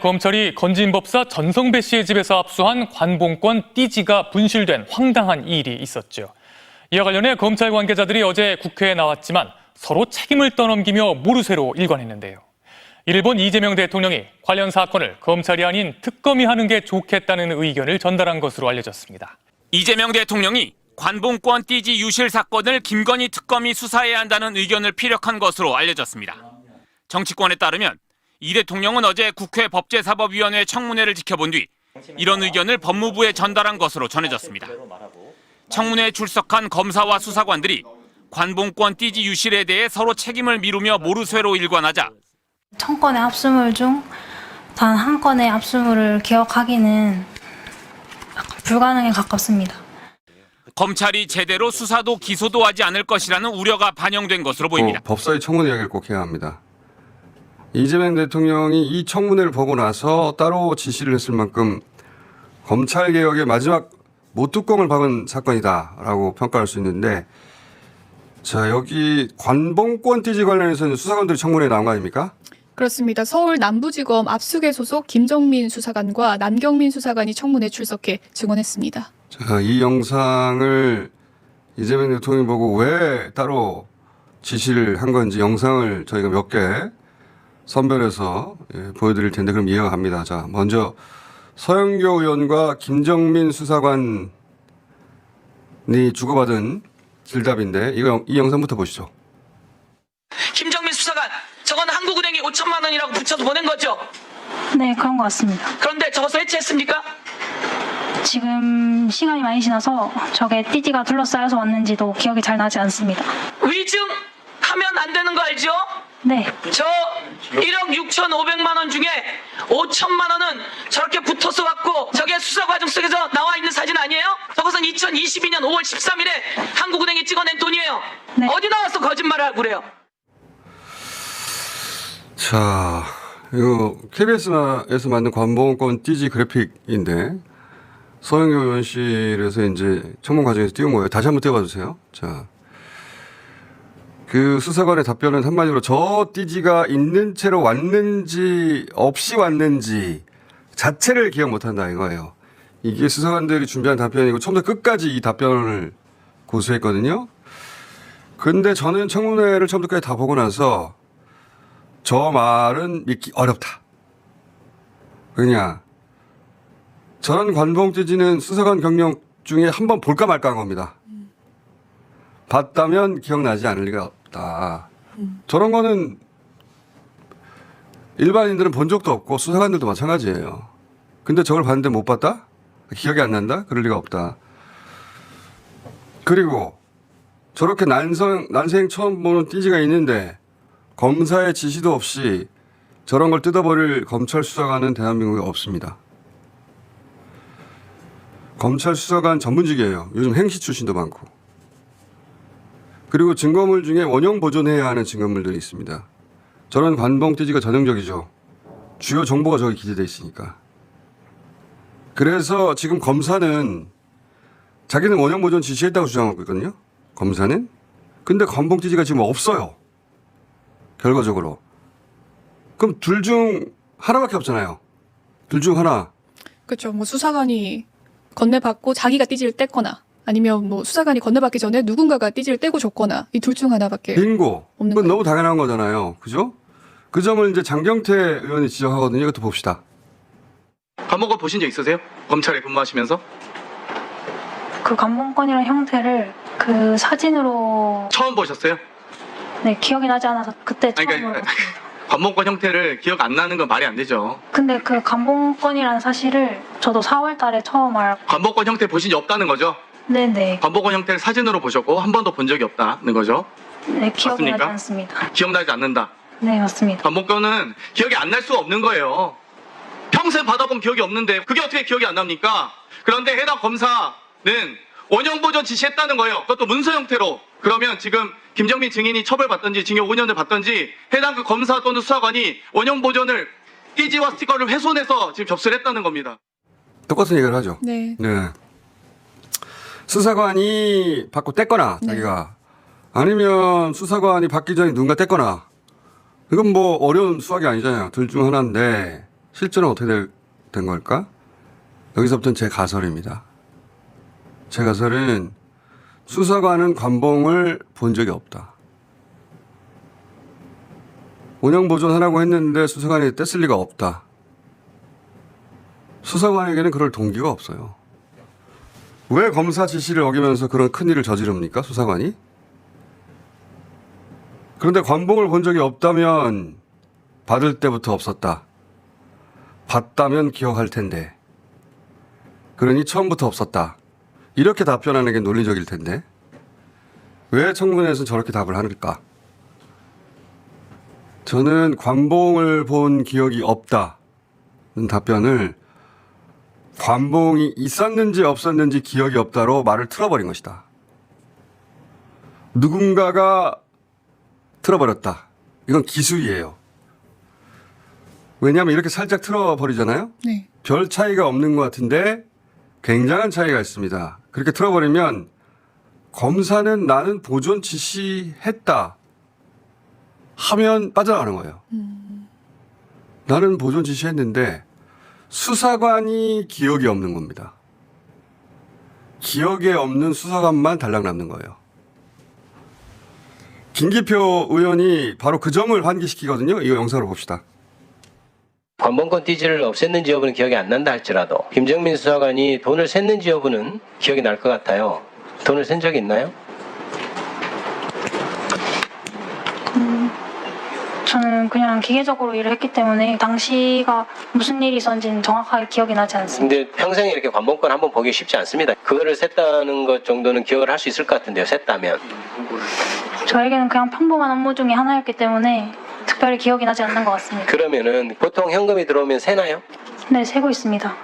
검찰이 건진법사 전성배 씨의 집에서 압수한 관봉권 띠지가 분실된 황당한 일이 있었죠. 이와 관련해 검찰 관계자들이 어제 국회에 나왔지만 서로 책임을 떠넘기며 모르쇠로 일관했는데요. 이를 본 이재명 대통령이 관련 사건을 검찰이 아닌 특검이 하는 게 좋겠다는 의견을 전달한 것으로 알려졌습니다. 이재명 대통령이 관봉권 띠지 유실 사건을 김건희 특검이 수사해야 한다는 의견을 피력한 것으로 알려졌습니다. 정치권에 따르면 이 대통령은 어제 국회 법제사법위원회 청문회를 지켜본 뒤 이런 의견을 법무부에 전달한 것으로 전해졌습니다. 청문회에 출석한 검사와 수사관들이 관봉권 띠지 유실에 대해 서로 책임을 미루며 모르쇠로 일관하자 청건의 압수물 중 단 한 건의 압수물을 기억하기는 불가능에 가깝습니다. 검찰이 제대로 수사도 기소도 하지 않을 것이라는 우려가 반영된 것으로 보입니다. 법사위 청문회 이야기를 꼭 해야 합니다. 이재명 대통령이 이 청문회를 보고 나서 따로 지시를 했을 만큼 검찰개혁의 마지막 못뚜껑을 박은 사건이다라고 평가할 수 있는데, 자, 여기 관봉권 띠지 관련해서는 수사관들이 청문회에 나온 거 아닙니까? 그렇습니다. 서울 남부지검 압수계 소속 김정민 수사관과 남경민 수사관이 청문회에 출석해 증언했습니다. 자, 이 영상을 이재명 대통령이 보고 왜 따로 지시를 한 건지 영상을 저희가 몇 개 선별해서 보여드릴 텐데 그럼 이해가 갑니다. 자, 먼저 서영교 의원과 김정민 수사관이 주고받은 질답인데 이 영상부터 보시죠. 김정민 수사관, 저건 한국은행이 5천만 원이라고 붙여서 보낸 거죠? 네, 그런 것 같습니다. 그런데 저것을 해체했습니까? 지금 시간이 많이 지나서 저게 띠지가 둘러싸여서 왔는지도 기억이 잘 나지 않습니다. 위증하면 안 되는 거 알죠? 네, 저 1억 6,500만 원 중에 5천만 원은 저렇게 붙어서 왔고 저게 수사 과정 속에서 나와 있는 사진 아니에요? 저것은 2022년 5월 13일에 한국은행이 찍어낸 돈이에요. 네. 어디 나와서 거짓말을 하고 그래요? 자, 이거 KBS에서 만든 관봉권 띠지 그래픽인데 서영교 의원실에서 이제 청문 과정에서 띄운 거예요. 다시 한번 띄워봐 주세요. 자, 그 수사관의 답변은 한마디로 저 띠지가 있는 채로 왔는지 없이 왔는지 자체를 기억 못한다 이거예요. 이게 수사관들이 준비한 답변이고 처음부터 끝까지 이 답변을 고수했거든요. 근데 저는 청문회를 처음부터 끝까지 다 보고 나서 저 말은 믿기 어렵다. 왜냐, 저런 관봉 띠지는 수사관 경력 중에 한 번 볼까 말까 한 겁니다. 봤다면 기억나지 않을 리가 없다. 저런 거는 일반인들은 본 적도 없고 수사관들도 마찬가지예요. 근데 저걸 봤는데 못 봤다? 기억이 안 난다? 그럴 리가 없다. 그리고 저렇게 난생 처음 보는 띠지가 있는데 검사의 지시도 없이 저런 걸 뜯어버릴 검찰 수사관은 대한민국에 없습니다. 검찰 수사관 전문직이에요. 요즘 행시 출신도 많고. 그리고 증거물 중에 원형 보존해야 하는 증거물들이 있습니다. 저런 관봉 띠지가 전형적이죠. 주요 정보가 저기 기재되어 있으니까. 그래서 지금 검사는 자기는 원형 보존 지시했다고 주장하고 있거든요. 검사는. 근데 관봉 띠지가 지금 없어요. 결과적으로. 그럼 둘 중 하나밖에 없잖아요. 둘 중 하나. 그렇죠. 뭐 수사관이 건네받고 자기가 띠지를 뗐거나 아니면 뭐 수사관이 건네받기 전에 누군가가 띠지를 떼고 줬거나 이 둘 중 하나밖에 빙고. 없는 그건 거예요. 너무 당연한 거잖아요. 그죠? 그 점을 이제 장경태 의원이 지적하거든요. 이것도 봅시다. 감옥을 보신 적 있으세요? 검찰에 근무하시면서? 그 관봉권이라는 형태를 그 사진으로 처음 보셨어요? 네, 기억이 나지 않아서 그때 처음 그러니까 봤습니다. 관봉권 형태를 기억 안 나는 건 말이 안 되죠. 근데 그 관봉권이라는 사실을 저도 4월 달에 처음 알고. 관봉권 형태 보신 적 없다는 거죠? 네네. 관봉권 형태를 사진으로 보셨고 한 번도 본 적이 없다는 거죠? 네, 기억이 나지 맞습니까? 않습니다. 기억나지 않는다. 네, 맞습니다. 관봉권은 기억이 안 날 수가 없는 거예요. 평생 받아본 기억이 없는데 그게 어떻게 기억이 안 납니까? 그런데 해당 검사는 원형 보존 지시했다는 거예요. 그것도 문서 형태로. 그러면 지금 김정민 증인이 처벌받든지 징역 5년을 받든지 해당 그 검사 또는 수사관이 원형 보존을 띠지와 스티커를 훼손해서 지금 접수를 했다는 겁니다. 똑같은 얘기를 하죠. 네. 네. 수사관이 받고 뗐거나 자기가 아니면 수사관이 받기 전에 누군가 뗐거나 이건 뭐 어려운 수학이 아니잖아요. 둘 중 하나인데 실제는 어떻게 된 걸까? 여기서부터는 제 가설입니다. 제 가설은 수사관은 관봉을 본 적이 없다. 운영보존하라고 했는데 수사관이 뗐을 리가 없다. 수사관에게는 그럴 동기가 없어요. 왜 검사 지시를 어기면서 그런 큰일을 저지릅니까? 수사관이? 그런데 관봉을 본 적이 없다면 받을 때부터 없었다. 봤다면 기억할 텐데. 그러니 처음부터 없었다. 이렇게 답변하는 게 논리적일 텐데 왜 청문회에서는 저렇게 답을 하는가? 저는 관봉을 본 기억이 없다는 답변을 관봉이 있었는지 없었는지 기억이 없다로 말을 틀어버린 것이다. 누군가가 틀어버렸다. 이건 기술이에요. 왜냐하면 이렇게 살짝 틀어버리잖아요. 네. 별 차이가 없는 것 같은데 굉장한 차이가 있습니다. 그렇게 틀어버리면 검사는 나는 보존 지시했다 하면 빠져나가는 거예요. 나는 보존 지시했는데 수사관이 기억이 없는 겁니다. 기억에 없는 수사관만 달랑 남는 거예요. 김기표 의원이 바로 그 점을 환기시키거든요. 이거 영상으로 봅시다. 관봉권 띠지를 없앴는지 여부는 기억이 안 난다 할지라도 김정민 수사관이 돈을 샜는지 여부는 기억이 날 것 같아요. 돈을 센 적이 있나요? 저는 그냥 기계적으로 일을 했기 때문에 당시가 무슨 일이 있었는지는 정확하게 기억이 나지 않습니다. 근데 평생에 이렇게 관봉권 한번 보기 쉽지 않습니다. 그거를 샜다는 것 정도는 기억을 할 수 있을 것 같은데요. 샜다면. 저에게는 그냥 평범한 업무 중에 하나였기 때문에 특별히 기억이 나지 않는 것 같습니다. 그러면은 보통 현금이 들어오면 세나요? 네, 세고 있습니다.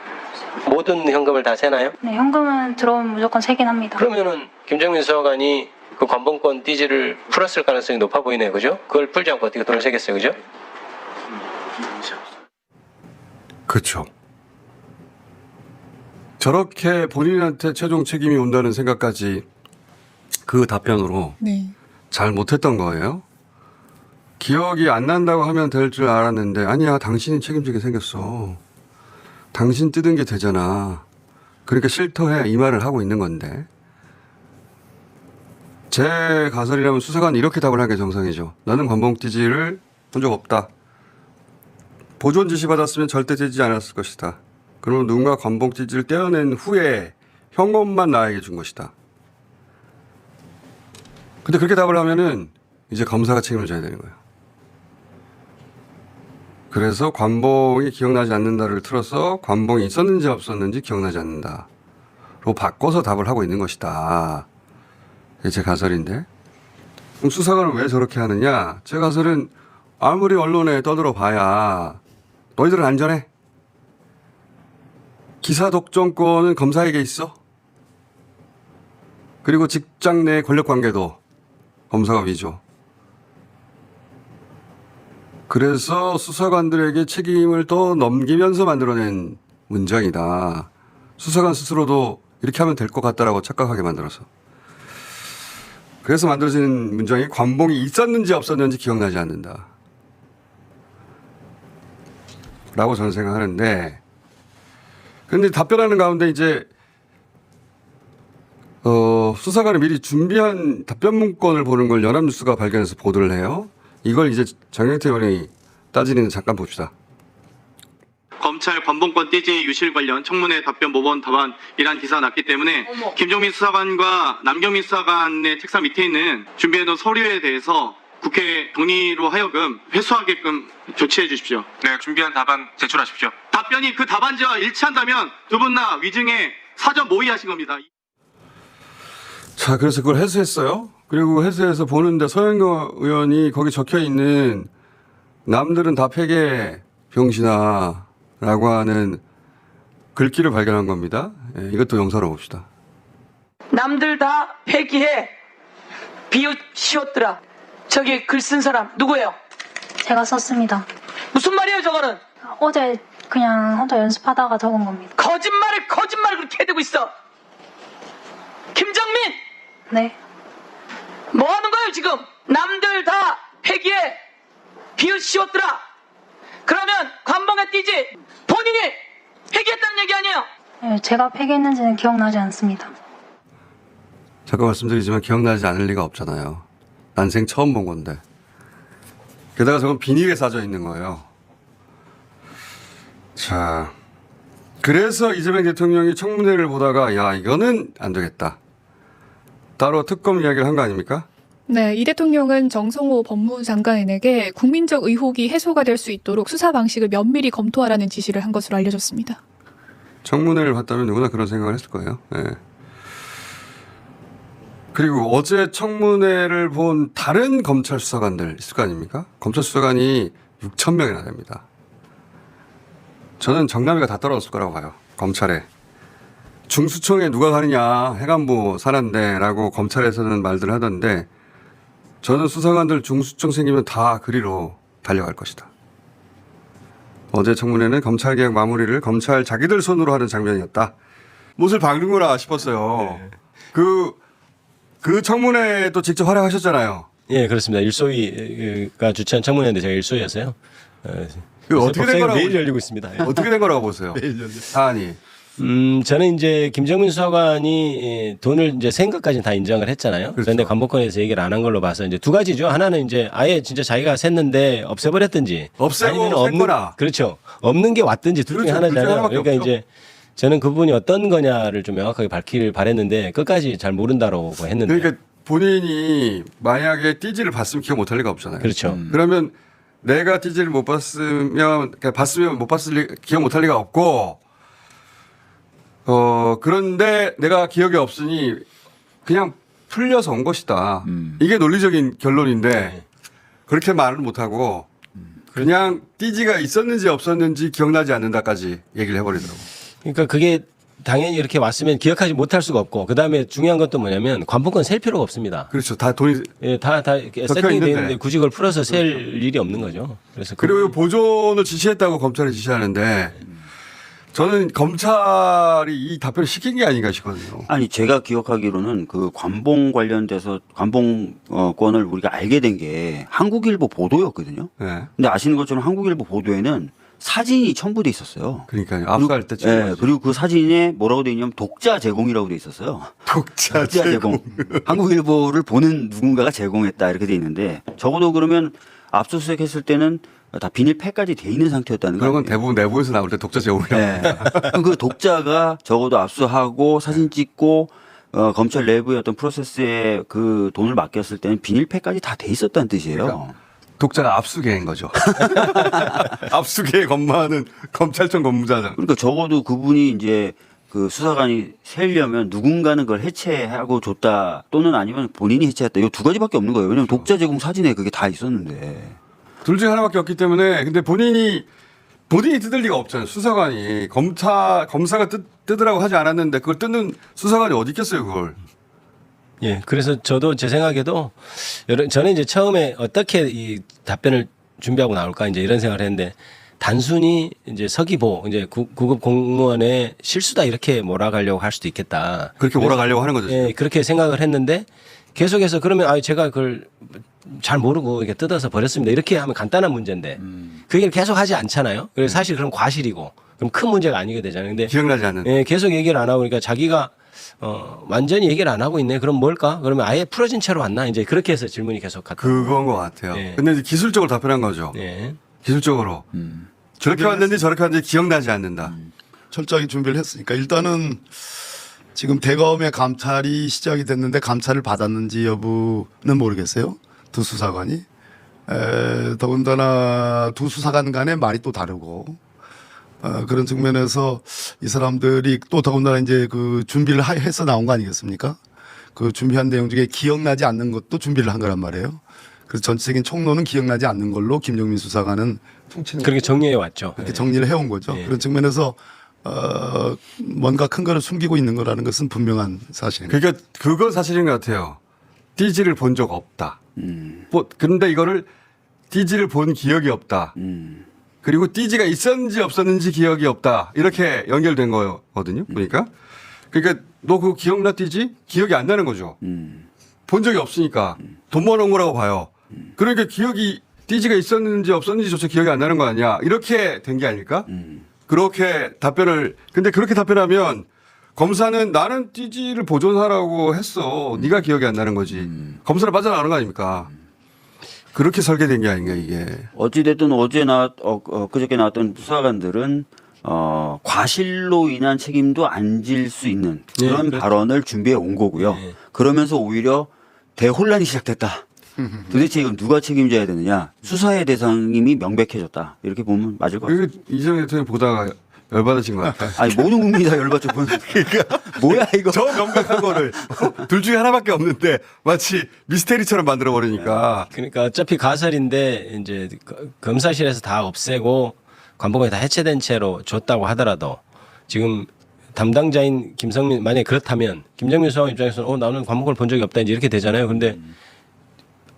모든 현금을 다 세나요? 네, 현금은 들어오면 무조건 세긴 합니다. 그러면은 김정민 수사관이 그 관봉권 띠지를 풀었을 가능성이 높아 보이네요. 그죠? 그걸 풀지 않고 어떻게 돈을 세겠어요. 그죠? 그렇죠. 저렇게 본인한테 최종 책임이 온다는 생각까지 그 답변으로 네. 잘 못했던 거예요. 기억이 안 난다고 하면 될 줄 알았는데 아니야 당신이 책임지게 생겼어. 당신 뜯은 게 되잖아. 그러니까 실토해 이 말을 하고 있는 건데 제 가설이라면 수사관이 이렇게 답을 하는 게 정상이죠. 나는 관봉띠지를 본 적 없다. 보존 지시 받았으면 절대 떼지 않았을 것이다. 그러면 누군가 관봉띠지를 떼어낸 후에 현금만 나에게 준 것이다. 근데 그렇게 답을 하면은 이제 검사가 책임을 져야 되는 거예요. 그래서 관봉이 기억나지 않는다를 틀어서 관봉이 있었는지 없었는지 기억나지 않는다로 바꿔서 답을 하고 있는 것이다. 이게 제 가설인데 그럼 수사관은 왜 저렇게 하느냐? 제 가설은 아무리 언론에 떠들어 봐야 너희들은 안전해. 기사 독점권은 검사에게 있어. 그리고 직장 내 권력관계도 검사가 위조. 그래서 수사관들에게 책임을 또 넘기면서 만들어낸 문장이다. 수사관 스스로도 이렇게 하면 될 것 같다라고 착각하게 만들어서. 그래서 만들어진 문장이 관봉이 있었는지 없었는지 기억나지 않는다. 라고 저는 생각하는데 그런데 답변하는 가운데 이제 수사관이 미리 준비한 답변 문건을 보는 걸 연합뉴스가 발견해서 보도를 해요. 이걸 이제 장경태 의원이 따지는 잠깐 봅시다. 검찰 관봉권 띠지 유실 관련 청문회 답변 모범 답안이란 기사가 났기 때문에 김종민 수사관과 남경민 수사관의 책상 밑에 있는 준비해놓은 서류에 대해서 국회 동의로 하여금 회수하게끔 조치해 주십시오. 네, 준비한 답안 제출하십시오. 답변이 그 답안지와 일치한다면 두 분 다 위증에 사전 모의하신 겁니다. 자, 그래서 그걸 해수했어요. 그리고 해수해서 보는데 서영교 의원이 거기 적혀 있는 남들은 다 폐기해 병신아 라고 하는 글귀를 발견한 겁니다. 예, 이것도 영상으로 봅시다. 남들 다 폐기해 비웃시었더라. 저기 글 쓴 사람 누구예요? 제가 썼습니다. 무슨 말이에요 저거는? 어제 그냥 혼자 연습하다가 적은 겁니다. 거짓말을 그렇게 해대고 있어. 김정민 네. 뭐 하는 거예요 지금? 남들 다 폐기해 비웃시었더라. 그러면 관봉의 띠지 본인이 회개했다는 얘기 아니에요? 네, 제가 폐기했는지는 기억나지 않습니다. 잠깐 말씀드리지만 기억나지 않을 리가 없잖아요. 난생 처음 본 건데. 게다가 저건 비닐에 싸져 있는 거예요. 자, 그래서 이재명 대통령이 청문회를 보다가 야 이거는 안 되겠다. 따로 특검 이야기를 한 거 아닙니까? 네, 이 대통령은 정성호 법무장관에게 국민적 의혹이 해소가 될 수 있도록 수사 방식을 면밀히 검토하라는 지시를 한 것으로 알려졌습니다. 청문회를 봤다면 누구나 그런 생각을 했을 거예요. 예. 그리고 어제 청문회를 본 다른 검찰 수사관들 있을 거 아닙니까? 검찰 수사관이 6천 명이나 됩니다. 저는 정남이가 다 떨어졌을 거라고 봐요. 검찰에. 중수청에 누가 가느냐 해관부 산하인데 라고 검찰에서는 말들 하던데 저는 수사관들 중수청 생기면 다 그리로 달려갈 것이다. 어제 청문회는 검찰개혁 마무리를 검찰 자기들 손으로 하는 장면이었다. 못을 박는구나 싶었어요. 그 청문회도 직접 활약하셨잖아요. 예, 그렇습니다. 일소위가 주최한 청문회인데 제가 일소위였어요. 그 어떻게 된 거라고 매일 열리고 있습니다. 예. 어떻게 된 거라고 보세요? 사안이. 저는 이제 김정민 수사관이 돈을 이제 센 것까지는 다 인정을 했잖아요. 그렇죠. 그런데 관복권에서 얘기를 안 한 걸로 봐서 이제 두 가지죠. 하나는 이제 아예 진짜 자기가 샜는데 없애버렸든지. 없애고 아니면 없는, 샜거나. 그렇죠. 없는 게 왔든지 둘 중에 그렇죠. 둘 중에 하나잖아요. 하나밖에 그러니까 없죠. 이제 저는 그분이 어떤 거냐를 좀 명확하게 밝히길 바랬는데 끝까지 잘 모른다고 했는데. 그러니까 본인이 만약에 띠지를 봤으면 기억 못할 리가 없잖아요. 그렇죠. 그러면 내가 띠지를 못 봤으면 그러니까 봤으면 못 봤을 기억 못할 리가 없고 그런데 내가 기억이 없으니 그냥 풀려서 온 것이다. 이게 논리적인 결론인데 그렇게 말을 못하고 그냥 띠지가 있었는지 없었는지 기억나지 않는다까지 얘기를 해버리더라고. 그러니까 그게 당연히 이렇게 왔으면 기억하지 못할 수가 없고 그다음에 중요한 것도 뭐냐면 관복권 셀 필요가 없습니다. 그렇죠. 다 돈이 예, 다 이렇게 적혀 세팅이 되어 있는데. 있는데 굳이 그걸 풀어서 셀 일이 없는 거죠. 그래서 그리고 보존을 지시했다고 검찰이 지시하는데 저는 검찰이 이 답변을 시킨 게 아닌가 싶거든요. 아니 제가 기억하기로는 그 관봉 관련돼서 관봉권을 우리가 알게 된 게 한국일보 보도였거든요. 네. 근데 아시는 것처럼 한국일보 보도에는 사진이 첨부돼 있었어요. 그러니까요. 압수할 때 네, 그리고 그 사진에 뭐라고 돼 있냐면 독자 제공이라고 돼 있었어요. 독자 제공. 한국일보를 보는 누군가가 제공했다 이렇게 돼 있는데 적어도 그러면 압수수색 했을 때는 다 비닐팩까지 돼 있는 상태였다는 그런 건 거예요. 대부분 내부에서 나올 때 독자 제공이라고. 네. 그럼 그 독자가 적어도 압수하고 사진 찍고 검찰 내부의 어떤 프로세스에 그 돈을 맡겼을 때는 비닐팩까지 다 돼 있었다는 뜻이에요. 그러니까 독자가 압수계인 거죠. 압수계에 근무하는 검찰청 근무자잖아. 그러니까 적어도 그분이 이제 그 수사관이 세려면 누군가는 그걸 해체하고 줬다 또는 아니면 본인이 해체했다. 이 두 가지밖에 없는 거예요. 왜냐하면 독자 제공 사진에 그게 다 있었는데. 둘 중에 하나밖에 없기 때문에 근데 본인이 뜯을 리가 없잖아요. 수사관이 검사가 뜯으라고 하지 않았는데 그걸 뜯는 수사관이 어디 있겠어요, 그걸. 예, 그래서 저도 제 생각에도 저는 이제 처음에 어떻게 이 답변을 준비하고 나올까 이제 이런 생각을 했는데 단순히 이제 서기보 이제 구급 공무원의 실수다 이렇게 몰아가려고 할 수도 있겠다. 그렇게 몰아가려고 하는 거죠. 예, 그렇게 생각을 했는데 계속해서 그러면 제가 그걸 잘 모르고 이렇게 뜯어서 버렸습니다. 이렇게 하면 간단한 문제인데 그 얘기를 계속 하지 않잖아요. 그래서 사실 그럼 과실이고 그럼 큰 문제가 아니게 되잖아요. 근데 기억나지 않는. 예, 계속 얘기를 안 하고 그러니까 자기가 완전히 얘기를 안 하고 있네. 그럼 뭘까? 그러면 아예 풀어진 채로 왔나? 이제 그렇게 해서 질문이 계속 갔다. 그건 것 같아요. 네. 근데 이제 기술적으로 답변한 거죠. 예. 기술적으로. 저렇게 왔는지 저렇게 왔는지 기억나지 않는다. 철저하게 준비를 했으니까 일단은 지금 대검의 감찰이 시작이 됐는데 감찰을 받았는지 여부는 모르겠어요. 두 수사관이. 더군다나 두 수사관 간의 말이 또 다르고 그런 측면에서 이 사람들이 또 더군다나 이제 그 준비를 해서 나온 거 아니겠습니까? 그 준비한 내용 중에 기억나지 않는 것도 준비를 한 거란 말이에요. 그래서 전체적인 총론은 기억나지 않는 걸로 김정민 수사관은 퉁치는 그렇게 정리해 왔죠. 그렇게 정리를 해온 거죠. 예. 그런 측면에서 뭔가 큰 거를 숨기고 있는 거라는 것은 분명한 사실입니다. 그러니까 그건 사실인 것 같아요. 띠지를 본 적 없다. 그런데 이거를 띠지를 본 기억이 없다. 그리고 띠지가 있었는지 없었는지 기억이 없다. 이렇게 연결된 거거든요. 그러니까 너 그거 기억나 띠지? 기억이 안 나는 거죠. 본 적이 없으니까 돈 모아놓은 거라고 봐요. 그러니까 기억이 띠지가 있었는지 없었는지조차 기억이 안 나는 거 아니야. 이렇게 된 게 아닐까? 그렇게 답변을 근데 그렇게 답변하면 검사는 나는 띠지를 보존하라고 했어. 네가 기억이 안 나는 거지. 검사를 빠져나가는 거 아닙니까? 그렇게 설계된 게 아닌가 이게. 어찌됐든 그저께 나왔던 수사관들은 과실로 인한 책임도 안 질 수 있는 그런 발언을 준비해 온 거고요. 그러면서 오히려 대혼란이 시작됐다. 도대체 이건 누가 책임져야 되느냐. 수사의 대상임이 명백해졌다. 이렇게 보면 맞을 것 같아요. 이재명 대통령 보다가 열받으신 것 같아요. 아니 모든 국민이 다 열받죠. 그러니까 뭐야 이거. 저 명백한 거를 둘 중에 하나밖에 없는데 마치 미스테리처럼 만들어 버리니까. 그러니까 어차피 가설인데 이제 검사실에서 다 없애고 관보건이 다 해체된 채로 줬다고 하더라도 지금 담당자인 김성민 만약에 그렇다면 김정민 수사관 입장에서는 나는 관보건을 본 적이 없다 이제 이렇게 되잖아요. 근데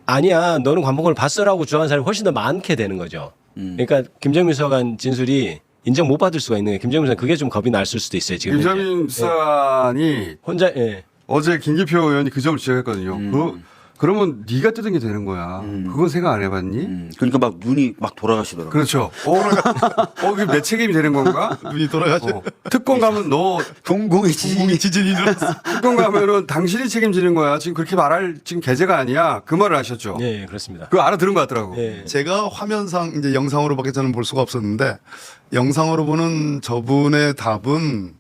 아니야 너는 관보건을 봤어라고 주장하는 사람이 훨씬 더 많게 되는 거죠. 그러니까 김정민 수사관 진술이 인정 못 받을 수가 있는 거예요. 김정민 수사관 그게 좀 겁이 났을 수도 있어요. 지금 김정민 수사관이 혼자 어제 김기표 의원이 그 점을 지적했거든요. 그러면 네가 뜯은 게 되는 거야. 그건 생각 안 해봤니? 그러니까 막 눈이 막 돌아가시더라고요. 그렇죠. 그게 내 책임이 되는 건가? 눈이 돌아가죠. 특검 가면 너 동공의 지진이 일어났어. 특검 가면은 당신이 책임지는 거야. 지금 그렇게 말할 지금 계제가 아니야. 그 말을 하셨죠. 네, 그렇습니다. 그거 알아들은 것 같더라고. 제가 화면상 이제 영상으로밖에 저는 볼 수가 없었는데 영상으로 보는 저분의 답은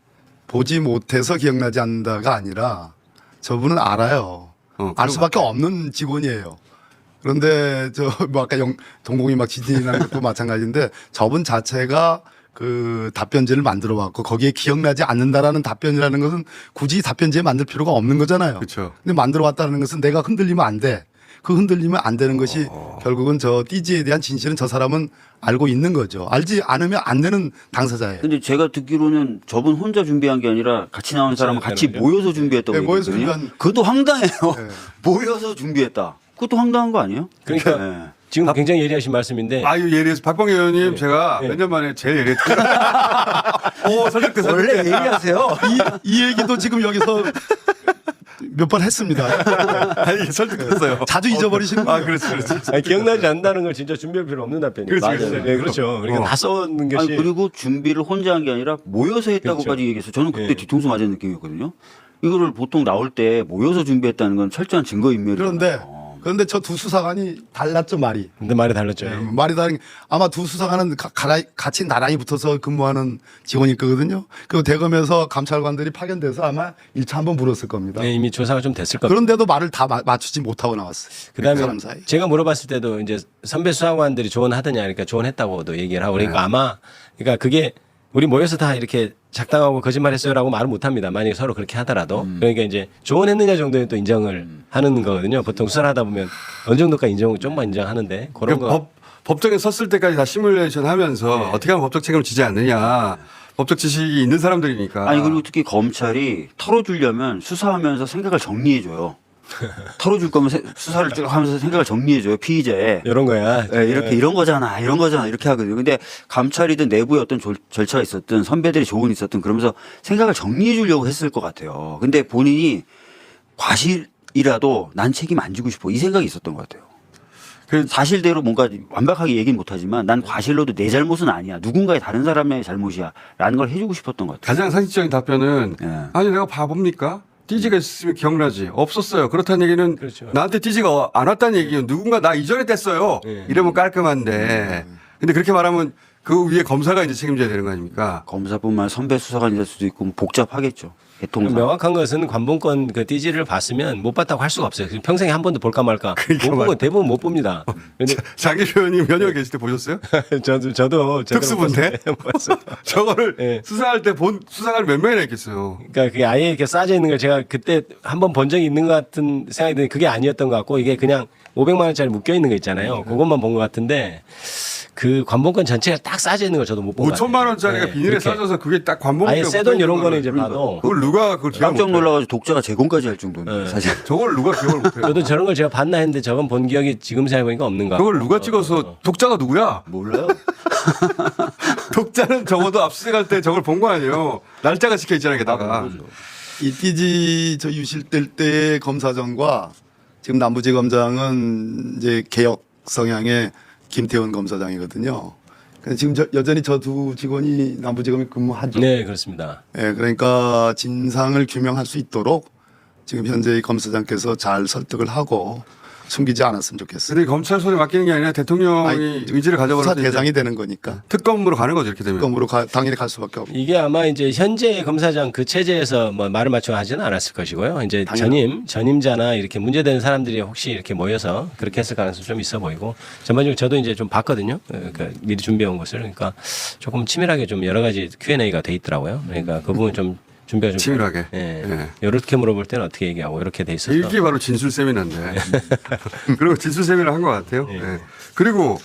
보지 못해서 기억나지 않는다가 아니라 저분은 알아요. 알 수밖에 없는 직원이에요. 그런데 뭐 아까 동공이 막 지진이 나는 것도 마찬가지인데 저분 자체가 그 답변지를 만들어 왔고 거기에 기억나지 않는다라는 답변이라는 것은 굳이 답변지에 만들 필요가 없는 거잖아요. 그렇죠. 근데 만들어 왔다는 것은 내가 흔들리면 안 돼. 그 흔들리면 안 되는 것이 결국은 저 띠지에 대한 진실은 저 사람은 알고 있는 거죠. 알지 않으면 안 되는 당사자예요. 근데 제가 듣기로는 저분 혼자 준비한 게 아니라 같이 나온 사람은 같이 모여서 준비했다고 모여서 얘기했거든요. 그것도 황당해요. 모여서 준비했다. 그것도 황당한 거 아니에요? 그러니까 지금 굉장히 예리하신 말씀인데. 아유 예리해서 박봉계 의원님 제가 몇 년 만에 제일 예리했어요. 오 설득돼서 원래 예리하세요. 이 얘기도 지금 여기서 몇 번 했습니다. 아니 설득됐어요. 자주 잊어버리시는 거예요. 그렇지. 아니, 기억나지 않는다는 걸 진짜 준비할 필요 없는 답변이에요. 그렇지. 네, 그렇죠. 그러니까 다 써놓는 것이. 아니, 그리고 준비를 혼자 한 게 아니라 모여서 했다고까지 얘기했어요. 저는 그때 뒤통수 맞은 느낌이었거든요. 이거를 보통 나올 때 모여서 준비했다는 건 철저한 증거인멸이에요. 그런데 저 두 수사관이 달랐죠 말이. 근데 말이 달랐죠. 말이 다른 게 아마 두 수사관은 같이 나란히 붙어서 근무하는 직원일 거거든요. 그리고 대검에서 감찰관들이 파견돼서 아마 1차 한번 물었을 겁니다. 네, 이미 조사가 좀 됐을 겁니다. 그런데도 말을 다 맞추지 못하고 나왔어요. 그다음에 사람 사이. 제가 물어봤을 때도 이제 선배 수사관들이 조언하더냐 그러니까 조언했다고도 얘기를 하고 그러니까 아마 그러니까 그게 우리 모여서 다 이렇게 작당하고 거짓말했어요라고 말을 못합니다. 만약에 서로 그렇게 하더라도 그러니까 이제 조언했느냐 정도는 또 인정을 하는 거거든요. 보통 수사를 하다 보면 어느 정도까지 인정을 좀만 인정하는데 그런 거. 법정에 섰을 때까지 다 시뮬레이션 하면서 어떻게 하면 법적 책임을 지지 않느냐. 법적 지식이 있는 사람들이니까. 아니 그리고 특히 검찰이 털어주려면 수사하면서 생각을 정리해줘요. 털어줄 거면 수사를 쭉 하면서 생각을 정리해줘요. 피의자의. 이런 거야. 네, 이런 거잖아. 이렇게 하거든요. 근데 감찰이든 내부에 어떤 절차가 있었든 선배들이 조언이 있었든 그러면서 생각을 정리해 주려고 했을 것 같아요. 근데 본인이 과실이라도 난 책임 안 지고 싶어. 이 생각이 있었던 것 같아요. 사실대로 뭔가 완벽하게 얘기는 못하지만 난 과실로도 내 잘못은 아니야. 누군가의 다른 사람의 잘못이야. 라는 걸 해주고 싶었던 것 같아요. 가장 상식적인 답변은 아니 내가 바보입니까? 띠지가 있으면 기억나지. 없었어요. 그렇다는 얘기는 그렇죠. 나한테 띠지가 안 왔다는 얘기는 누군가 나 이전에 뗐어요. 이러면 깔끔한데. 근데 그렇게 말하면 그 위에 검사가 이제 책임져야 되는 거 아닙니까? 검사뿐만 선배 수사관이 될 수도 있고 복잡하겠죠. 개통상. 명확한 것은 관본권 그 띠지를 봤으면 못 봤다고 할 수가 없어요. 평생에 한 번도 볼까 말까. 못 보고 대부분 못 봅니다. 장기표 의원님 면허 계실 때 보셨어요? 저도 특수부인데 저거를 수사할 때 본 수사관이 몇 명이나 있겠어요. 그러니까 그게 아예 이렇게 싸져 있는 걸 제가 그때 한 번 본 적이 있는 것 같은 생각이 드는데 그게 아니었던 것 같고 이게 그냥 500만 원짜리 묶여 있는 거 있잖아요. 그것만 본 것 같은데 그 관본권 전체가 딱 싸져 있는 걸 저도 못 본 것 같아요. 5천만 원짜리가 비닐에 싸져서 그게 딱 관본권. 아예 새돈 이런 거는 이제 봐도 그걸 누가 그걸 기억 깜짝 놀라가지고 독자가 재건까지 할 정도는 사실. 저걸 누가 기억을 못해요. 저도 저런 걸 제가 봤나 했는데 저건 본 기억이 지금 생각해보니까 없는 것 같아요. 그걸 누가 찍어서 독자가 누구야? 몰라요. 독자는 적어도 압수수색할 때 저걸 본 거 아니에요. 날짜가 찍혀 있잖아요. 게다가. 이 띠지 저 유실될 때의 검사정과 지금 남부지검장은 이제 개혁 성향의 김태원 검사장이거든요. 근데 지금 여전히 저 두 직원이 남부지검에 근무하죠. 네, 그렇습니다. 예, 그러니까 진상을 규명할 수 있도록 지금 현재 이 검사장께서 잘 설득을 하고 숨기지 않았으면 좋겠어요. 근데 검찰 손에 맡기는 게 아니라 대통령이 아니, 의지를 가져버려서 수사 대상이 되는 거니까 특검으로 가는 거죠, 이렇게 되면. 특검으로 당연히 갈 수밖에 없고. 이게 아마 이제 현재 검사장 그 체제에서 뭐 말을 맞춰 하지는 않았을 것이고요. 이제 전임자나 이렇게 문제되는 사람들이 혹시 이렇게 모여서 그렇게 했을 가능성이 좀 있어 보이고, 전반적으로 저도 이제 좀 봤거든요. 그러니까 미리 준비해 온 것을. 그러니까 조금 치밀하게 좀 여러 가지 Q&A가 돼 있더라고요. 그러니까 그 부분 좀 준비가 좀 치밀하게. 예. 예. 이렇게 물어볼 때는 어떻게 얘기하고 이렇게 돼 있어서. 이게 바로 진술 세미나인데. 그리고 진술 세미나 한 것 같아요. 예. 그리고